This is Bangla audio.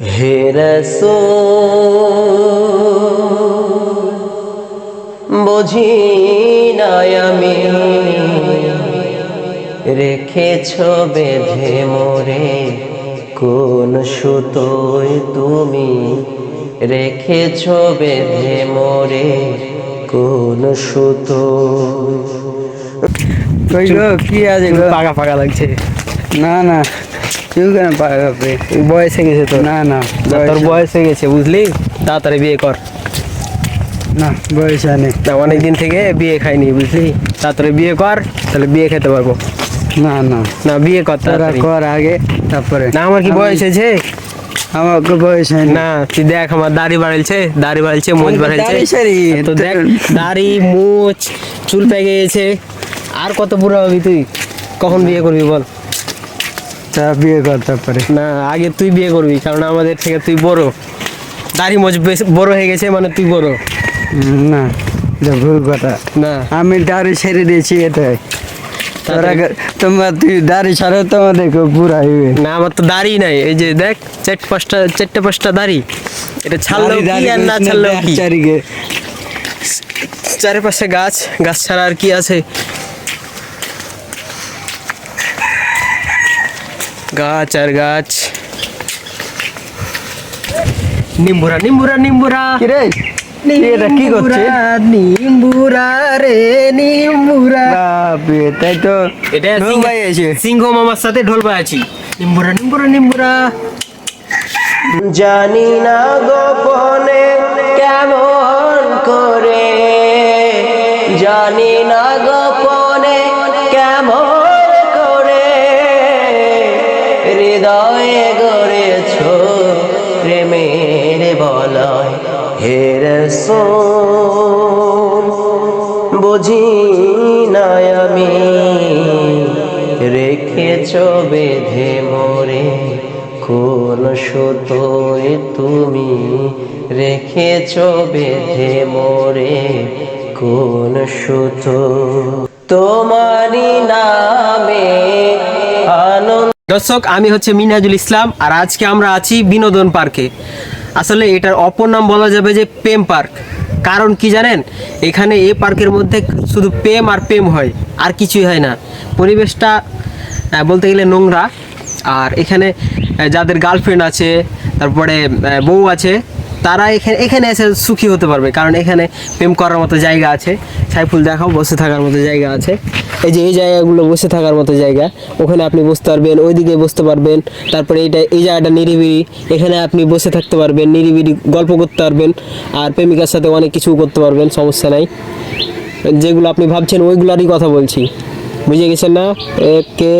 হে রাসূল বুঝি নাই আমি রেখেছ বেঁধে মোরে কোন সুতোয় তুমি রেখেছ বেঁধে মোরে কোন সুতোয়। কি আছে পাকা পাকা লাগছে? না না তুই কেন পাবে? বয়স হয়ে গেছে তো। না না তোর বয়স হয়ে গেছে বুঝলি, তাড়াতাড়ি বিয়ে কর। না বয়স নেই। না অনেকদিন থেকে বিয়ে খাইনি বুঝলি, তাড়াতাড়ি বিয়ে কর, তাহলে বিয়ে খেতে পারবো। না না না বিয়ে কর তোরা তাড়াতাড়ি। কর আগে তারপরে। না আমার কি বয়স হয়েছে? আমাকে বয়স হয়নি। না তুই দেখ আমার দাড়ি বাড়াইছে, মুছ বাড়াইছে। দাড়ি সারি, তো দেখ দাড়ি মুছ চুল পেকে গেছে, আর কত বুড়ো হবি তুই? কখন বিয়ে করবি বল? তা বিয়ে কর তারপরে। না আগে তুই বিয়ে করবি, কারণ আমাদের থেকে তুই বড়। দাড়ি মোজ বড় হয়ে গেছে মানে তুই বড়। না এটা ভুল কথা। না আমি দাড়ি ছেড়ে দিয়েছি এটাই। তুই দাড়ি ছাড়ো তোমাদেরকে বুড়া হইবে। না আমার তো দাড়ি নাই, এই যে দেখ চারটে পাঁচটা দাড়ি। এটা ছাড়লেও কি আর না ছাড়লেও কি, চারিকে চারিপাশে গাছ ছাড়া আর কি আছে? গাছ আর গাছ। নিম্বুরা নিম্বুরা নিম্বুরা কি রে এটা কি করছে? নিম্বুরা রে নিম্বুরা। বাপরে, তাই তো এটা ঢোল বাজিয়েছে। সিংহ মামার সাথে ঢোল বাজাচ্ছি। নিম্বুরা নিম্বুরা নিম্বুরা। জানি না গোপনে কেমন করে, জানি না গোপনে কেমন করে হৃদয়ে গড়েছ প্রেমের বলয়। হে রাসূল বুঝি নাই আমি রেখেছ বেঁধে মোরে কোন সুতোয় তুমি রেখেছ বেঁধে মোরে কোন সুতো। তোমারই নামে আনন্দ। দর্শক আমি হচ্ছে মিনহাজুল ইসলাম, আর আজকে আমরা আছি বিনোদন পার্কে। আসলে এটার অপর নাম বলা যাবে যে প্রেম পার্ক। কারণ কি জানেন, এখানে এই পার্কের মধ্যে শুধু প্রেম আর প্রেম হয়, আর কিছুই হয় না। পরিবেশটা বলতে গেলে নোংরা। আর এখানে যাদের গার্লফ্রেন্ড আছে, তারপরে বউ আছে, তারা এখানে এসে সুখী হতে পারবে, কারণ এখানে প্রেম করার মতো জায়গা আছে। সাইফুল দেখাও, বসে থাকার মতো জায়গা আছে। এই যে এই জায়গাগুলো বসে থাকার মতো জায়গা, ওখানে আপনি বসতে পারবেন, ওইদিকে বসতে পারবেন। তারপরে এই জায়গাটা নিরিবিলি, এখানে আপনি বসে থাকতে পারবেন, নিরিবিলি গল্প করতে পারবেন, আর প্রেমিকার সাথে অনেক কিছু করতে পারবেন, সমস্যা নাই। যেগুলো আপনি ভাবছেন ওইগুলারই কথা বলছি, বুঝে গেছেন না? একে